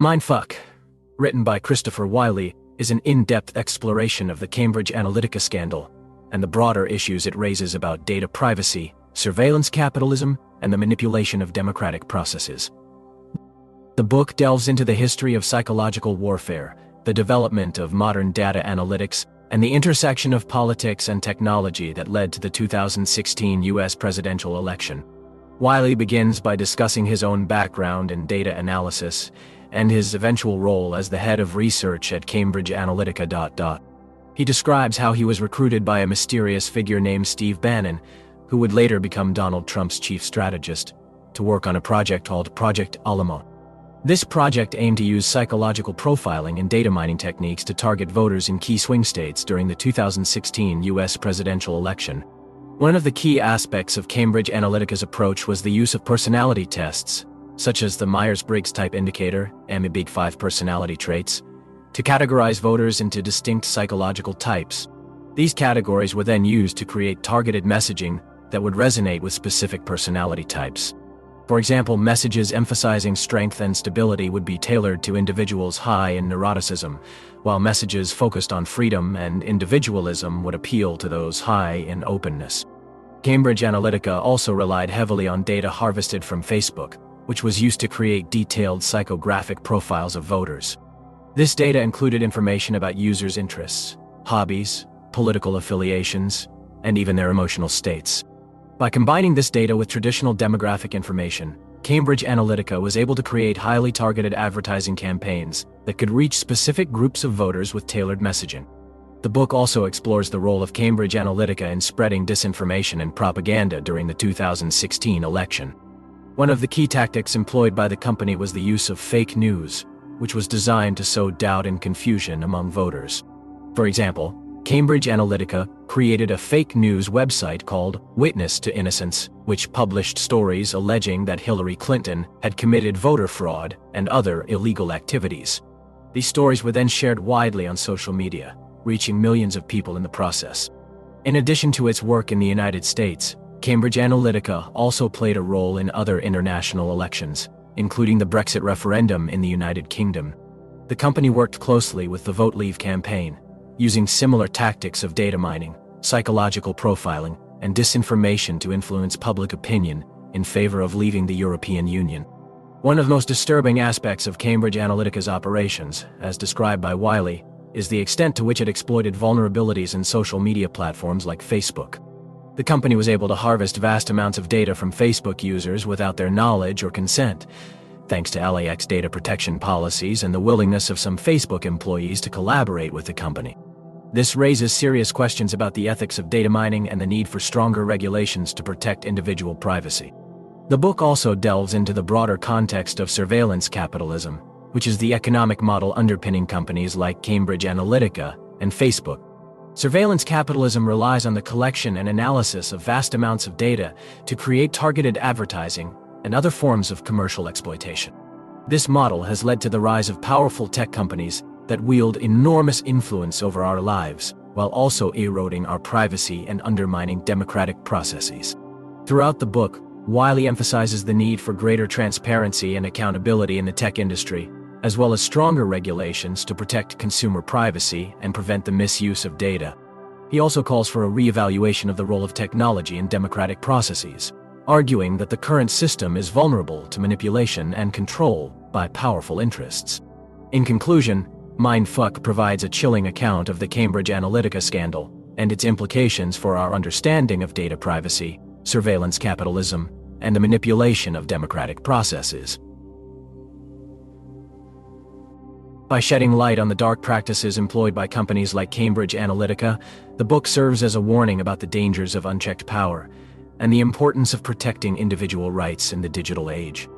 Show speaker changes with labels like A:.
A: Mindfuck, written by Christopher Wylie, is an in-depth exploration of the Cambridge Analytica scandal and the broader issues it raises about data privacy, surveillance capitalism, and the manipulation of democratic processes. The book delves into the history of psychological warfare, the development of modern data analytics, and the intersection of politics and technology that led to the 2016 U.S. presidential election. Wylie begins by discussing his own background in data analysis and his eventual role as the head of research at Cambridge Analytica. He describes how he was recruited by a mysterious figure named Steve Bannon, who would later become Donald Trump's chief strategist, to work on a project called Project Alamo. This project aimed to use psychological profiling and data mining techniques to target voters in key swing states during the 2016 U.S. presidential election. One of the key aspects of Cambridge Analytica's approach was the use of personality tests, such as the Myers-Briggs Type Indicator, MBTI personality traits, to categorize voters into distinct psychological types. These categories were then used to create targeted messaging that would resonate with specific personality types. For example, messages emphasizing strength and stability would be tailored to individuals high in neuroticism, while messages focused on freedom and individualism would appeal to those high in openness. Cambridge Analytica also relied heavily on data harvested from Facebook, which was used to create detailed psychographic profiles of voters. This data included information about users' interests, hobbies, political affiliations, and even their emotional states. By combining this data with traditional demographic information, Cambridge Analytica was able to create highly targeted advertising campaigns that could reach specific groups of voters with tailored messaging. The book also explores the role of Cambridge Analytica in spreading disinformation and propaganda during the 2016 election. One of the key tactics employed by the company was the use of fake news, which was designed to sow doubt and confusion among voters. For example, Cambridge Analytica created a fake news website called Witness to Innocence, which published stories alleging that Hillary Clinton had committed voter fraud and other illegal activities. These stories were then shared widely on social media, reaching millions of people in the process. In addition to its work in the United States, Cambridge Analytica also played a role in other international elections, including the Brexit referendum in the United Kingdom. The company worked closely with the Vote Leave campaign, using similar tactics of data mining, psychological profiling, and disinformation to influence public opinion in favor of leaving the European Union. One of the most disturbing aspects of Cambridge Analytica's operations, as described by Wylie, is the extent to which it exploited vulnerabilities in social media platforms like Facebook. The company was able to harvest vast amounts of data from Facebook users without their knowledge or consent, thanks to LAX data protection policies and the willingness of some Facebook employees to collaborate with the company. This raises serious questions about the ethics of data mining and the need for stronger regulations to protect individual privacy. The book also delves into the broader context of surveillance capitalism, which is the economic model underpinning companies like Cambridge Analytica and Facebook. Surveillance capitalism relies on the collection and analysis of vast amounts of data to create targeted advertising and other forms of commercial exploitation. This model has led to the rise of powerful tech companies that wield enormous influence over our lives, while also eroding our privacy and undermining democratic processes. Throughout the book, Wylie emphasizes the need for greater transparency and accountability in the tech industry, as well as stronger regulations to protect consumer privacy and prevent the misuse of data. He also calls for a re-evaluation of the role of technology in democratic processes, arguing that the current system is vulnerable to manipulation and control by powerful interests. In conclusion, Mindfuck provides a chilling account of the Cambridge Analytica scandal and its implications for our understanding of data privacy, surveillance capitalism, and the manipulation of democratic processes. By shedding light on the dark practices employed by companies like Cambridge Analytica, the book serves as a warning about the dangers of unchecked power and the importance of protecting individual rights in the digital age.